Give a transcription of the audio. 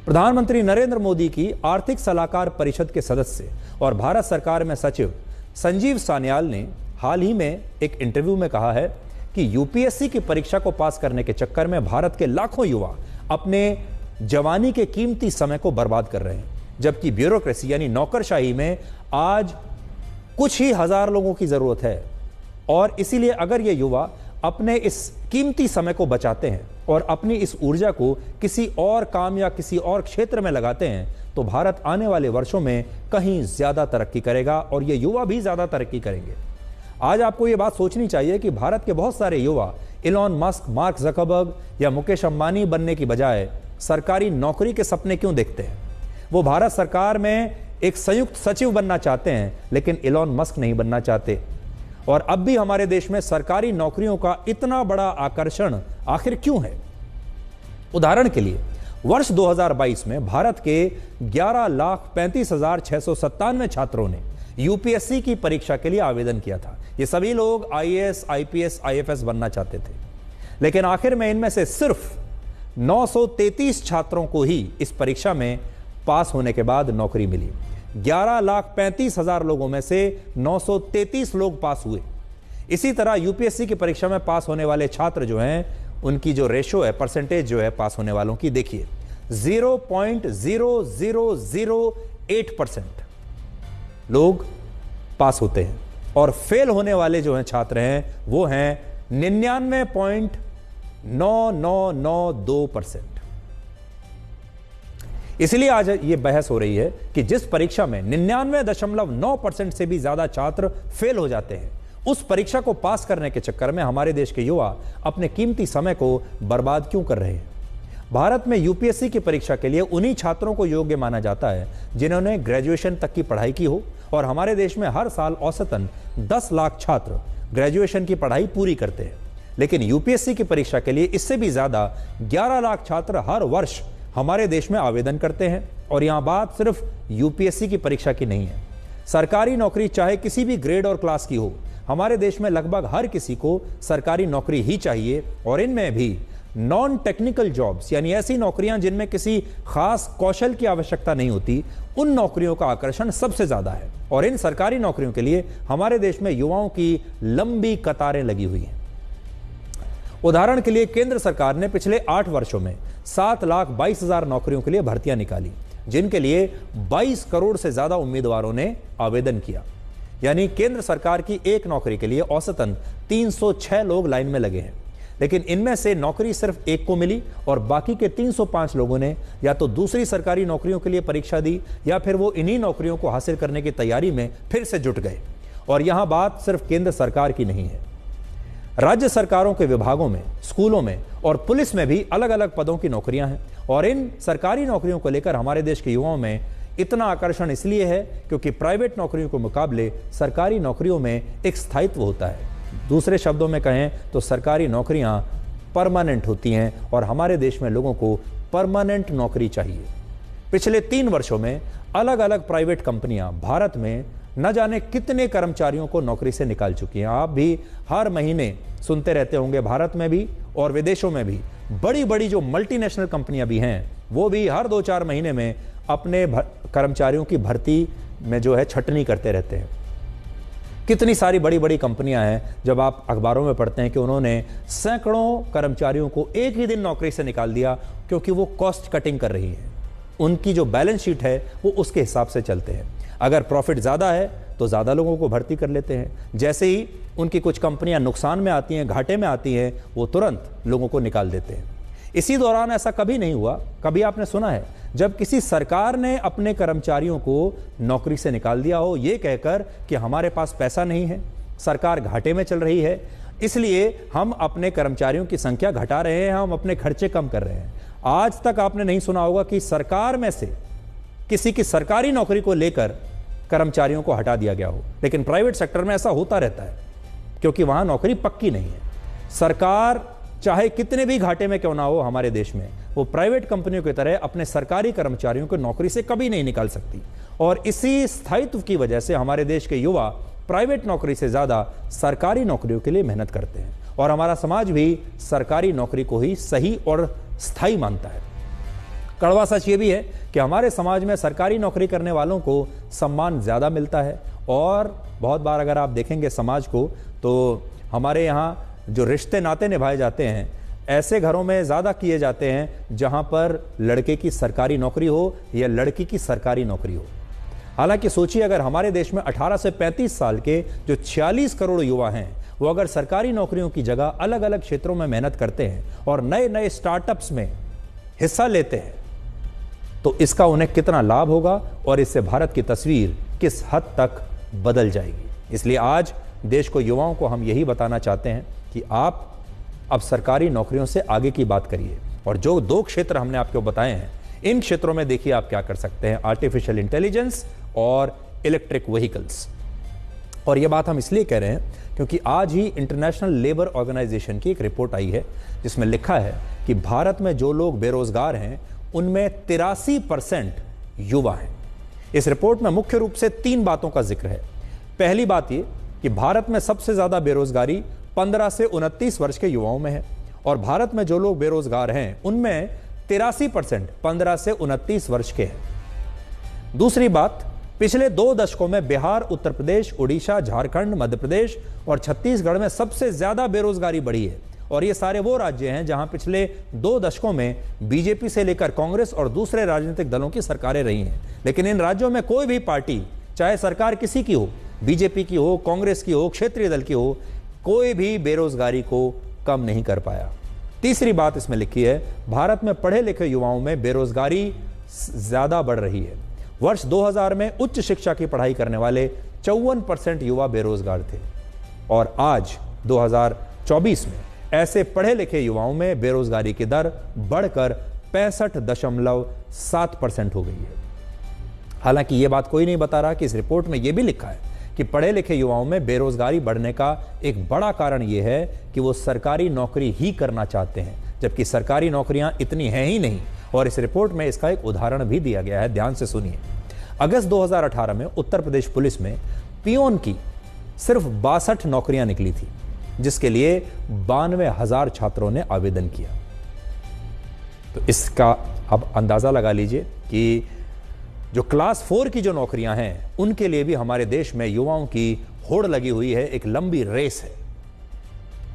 प्रधानमंत्री नरेंद्र मोदी की आर्थिक सलाहकार परिषद के सदस्य और भारत सरकार में सचिव संजीव सान्याल ने हाल ही में एक इंटरव्यू में कहा है कि यूपीएससी की परीक्षा को पास करने के चक्कर में भारत के लाखों युवा अपने जवानी के कीमती समय को बर्बाद कर रहे हैं, जबकि ब्यूरोक्रेसी यानी नौकरशाही में आज कुछ ही हजार लोगों की जरूरत है। और इसीलिए अगर ये युवा अपने इस कीमती समय को बचाते हैं और अपनी इस ऊर्जा को किसी और काम या किसी और क्षेत्र में लगाते हैं तो भारत आने वाले वर्षों में कहीं ज्यादा तरक्की करेगा और ये युवा भी ज्यादा तरक्की करेंगे। आज आपको ये बात सोचनी चाहिए कि भारत के बहुत सारे युवा इलॉन मस्क, मार्क ज़करबर्ग या मुकेश अंबानी बनने की बजाय सरकारी नौकरी के सपने क्यों देखते हैं। वो भारत सरकार में एक संयुक्त सचिव बनना चाहते हैं, लेकिन इलॉन मस्क नहीं बनना चाहते। और अब भी हमारे देश में सरकारी नौकरियों का इतना बड़ा आकर्षण आखिर क्यों है? उदाहरण के लिए वर्ष 2022 में भारत के 11,35,697 छात्रों ने यूपीएससी की परीक्षा के लिए आवेदन किया था। ये सभी लोग आईएएस, आईपीएस, आईएफएस बनना चाहते थे, लेकिन आखिर में इनमें से सिर्फ 933 छात्रों को ही इस परीक्षा में पास होने के बाद नौकरी मिली। 11,35,000 लोगों में से 933 लोग पास हुए। इसी तरह यूपीएससी की परीक्षा में पास होने वाले छात्र जो हैं, उनकी जो रेशो है, परसेंटेज जो है पास होने वालों की, देखिए 0.0008% लोग पास होते हैं और फेल होने वाले जो हैं छात्र हैं वो हैं 99.9992%। इसलिए आज ये बहस हो रही है कि जिस परीक्षा में 99.9% से भी ज्यादा छात्र फेल हो जाते हैं, उस परीक्षा को पास करने के चक्कर में हमारे देश के युवा अपने कीमती समय को बर्बाद क्यों कर रहे हैं। भारत में यूपीएससी की परीक्षा के लिए उन्हीं छात्रों को योग्य माना जाता है जिन्होंने ग्रेजुएशन तक की पढ़ाई की हो, और हमारे देश में हर साल औसतन 10 लाख छात्र ग्रेजुएशन की पढ़ाई पूरी करते हैं। लेकिन यूपीएससी की परीक्षा के लिए इससे भी ज्यादा 11 लाख छात्र हर वर्ष हमारे देश में आवेदन करते हैं। और यहां बात सिर्फ यूपीएससी की परीक्षा की नहीं है। सरकारी नौकरी चाहे किसी भी ग्रेड और क्लास की हो, हमारे देश में लगभग हर किसी को सरकारी नौकरी ही चाहिए। और इनमें भी नॉन टेक्निकल जॉब्स यानी ऐसी नौकरियां जिनमें किसी खास कौशल की आवश्यकता नहीं होती, उन नौकरियों का आकर्षण सबसे ज्यादा है। और इन सरकारी नौकरियों के लिए हमारे देश में युवाओं की लंबी कतारें लगी हुई हैं। उदाहरण के लिए केंद्र सरकार ने पिछले 8 वर्षों में 7,22,000 नौकरियों के लिए भर्तियां निकाली, जिनके लिए 22 करोड़ से ज्यादा उम्मीदवारों ने आवेदन किया। यानी केंद्र सरकार की एक नौकरी के लिए औसतन 306 लोग लाइन में लगे हैं, लेकिन इनमें से नौकरी सिर्फ एक को मिली और बाकी के 305 लोगों ने या तो दूसरी सरकारी नौकरियों के लिए परीक्षा दी या फिर वो इन्हीं नौकरियों को हासिल करने की तैयारी में फिर से जुट गए। और यहां बात सिर्फ केंद्र सरकार की नहीं है, राज्य सरकारों के विभागों में, स्कूलों में और पुलिस में भी अलग अलग पदों की नौकरियां हैं। और इन सरकारी नौकरियों को लेकर हमारे देश के युवाओं में इतना आकर्षण इसलिए है क्योंकि प्राइवेट नौकरियों के मुकाबले सरकारी नौकरियों में एक स्थायित्व होता है। दूसरे शब्दों में कहें तो सरकारी नौकरियां परमानेंट होती हैं और हमारे देश में लोगों को परमानेंट नौकरी चाहिए। पिछले 3 वर्षों में अलग अलग प्राइवेट कंपनियां भारत में न जाने कितने कर्मचारियों को नौकरी से निकाल चुकी हैं। आप भी हर महीने सुनते रहते होंगे, भारत में भी और विदेशों में भी बड़ी बड़ी जो मल्टीनेशनल कंपनियां भी हैं, वो भी हर 2-4 महीने में अपने कर्मचारियों की भर्ती में जो है छटनी करते रहते हैं। कितनी सारी बड़ी बड़ी कंपनियां हैं, जब आप अखबारों में पढ़ते हैं कि उन्होंने सैकड़ों कर्मचारियों को एक ही दिन नौकरी से निकाल दिया क्योंकि वो कॉस्ट कटिंग कर रही है। उनकी जो बैलेंस शीट है वो उसके हिसाब से चलते हैं। अगर प्रॉफिट ज़्यादा है तो ज़्यादा लोगों को भर्ती कर लेते हैं। जैसे ही उनकी कुछ कंपनियां नुकसान में आती हैं, घाटे में आती हैं, वो तुरंत लोगों को निकाल देते हैं। इसी दौरान ऐसा कभी नहीं हुआ, कभी आपने सुना है जब किसी सरकार ने अपने कर्मचारियों को नौकरी से निकाल दिया हो ये कहकर कि हमारे पास पैसा नहीं है, सरकार घाटे में चल रही है, इसलिए हम अपने कर्मचारियों की संख्या घटा रहे हैं, हम अपने खर्चे कम कर रहे हैं। आज तक आपने नहीं सुना होगा कि सरकार में से किसी की सरकारी नौकरी को लेकर कर्मचारियों को हटा दिया गया हो। लेकिन प्राइवेट सेक्टर में ऐसा होता रहता है क्योंकि वहां नौकरी पक्की नहीं है। सरकार चाहे कितने भी घाटे में क्यों ना हो हमारे देश में, वो प्राइवेट कंपनियों की तरह अपने सरकारी कर्मचारियों को नौकरी से कभी नहीं निकाल सकती। और इसी स्थायित्व की वजह से हमारे देश के युवा प्राइवेट नौकरी से ज्यादा सरकारी नौकरियों के लिए मेहनत करते हैं और हमारा समाज भी सरकारी नौकरी को ही सही और स्थायी मानता है। कड़वा सच ये भी है कि हमारे समाज में सरकारी नौकरी करने वालों को सम्मान ज़्यादा मिलता है, और बहुत बार अगर आप देखेंगे समाज को तो हमारे यहाँ जो रिश्ते नाते निभाए जाते हैं ऐसे घरों में ज़्यादा किए जाते हैं जहाँ पर लड़के की सरकारी नौकरी हो या लड़की की सरकारी नौकरी हो। हालांकि सोचिए, अगर हमारे देश में 18 से 35 साल के जो 46 करोड़ युवा हैं वो अगर सरकारी नौकरियों की जगह अलग अलग क्षेत्रों में मेहनत करते हैं और नए नए स्टार्टअप्स में हिस्सा लेते हैं तो इसका उन्हें कितना लाभ होगा और इससे भारत की तस्वीर किस हद तक बदल जाएगी। इसलिए आज देश को, युवाओं को हम यही बताना चाहते हैं कि आप अब सरकारी नौकरियों से आगे की बात करिए, और जो 2 क्षेत्र हमने आपको बताए हैं इन क्षेत्रों में देखिए आप क्या कर सकते हैं, आर्टिफिशियल इंटेलिजेंस और इलेक्ट्रिक व्हीकल्स। और ये बात हम इसलिए कह रहे हैं क्योंकि आज ही इंटरनेशनल लेबर ऑर्गेनाइजेशन की एक रिपोर्ट आई है जिसमें लिखा है कि भारत में जो लोग बेरोजगार हैं उनमें 83% युवा हैं। इस रिपोर्ट में मुख्य रूप से 3 बातों का जिक्र है। पहली बात ये कि भारत में सबसे ज्यादा बेरोजगारी 15 से 29 वर्ष के युवाओं में है, और भारत में जो लोग बेरोजगार हैं उनमें 83% 15 से 29 वर्ष के हैं। दूसरी बात, पिछले 2 दशकों में बिहार, उत्तर प्रदेश, उड़ीसा, झारखंड, मध्य प्रदेश और छत्तीसगढ़ में सबसे ज्यादा बेरोजगारी बढ़ी है, और ये सारे वो राज्य हैं जहां पिछले 2 दशकों में बीजेपी से लेकर कांग्रेस और दूसरे राजनीतिक दलों की सरकारें रही हैं। लेकिन इन राज्यों में कोई भी पार्टी, चाहे सरकार किसी की हो, बीजेपी की हो, कांग्रेस की हो, क्षेत्रीय दल की हो, कोई भी बेरोजगारी को कम नहीं कर पाया। तीसरी बात इसमें लिखी है, भारत में पढ़े लिखे युवाओं में बेरोजगारी ज्यादा बढ़ रही है। वर्ष 2000 में उच्च शिक्षा की पढ़ाई करने वाले 54% युवा बेरोजगार थे, और आज 2024 में ऐसे पढ़े लिखे युवाओं में बेरोजगारी की दर बढ़कर 65.7% हो गई है। हालांकि यह बात कोई नहीं बता रहा कि इस रिपोर्ट में यह भी लिखा है कि पढ़े लिखे युवाओं में बेरोजगारी बढ़ने का एक बड़ा कारण यह है कि वो सरकारी नौकरी ही करना चाहते हैं, जबकि सरकारी नौकरियां इतनी हैं ही नहीं। और इस रिपोर्ट में इसका एक उदाहरण भी दिया गया है, ध्यान से सुनिए। अगस्त 2018 में उत्तर प्रदेश पुलिस में पियोन की सिर्फ 62 नौकरियां निकली थी, जिसके लिए 92,000 छात्रों ने आवेदन किया। तो इसका अब अंदाजा लगा लीजिए कि जो क्लास 4 की जो नौकरियां हैं उनके लिए भी हमारे देश में युवाओं की होड़ लगी हुई है, एक लंबी रेस है।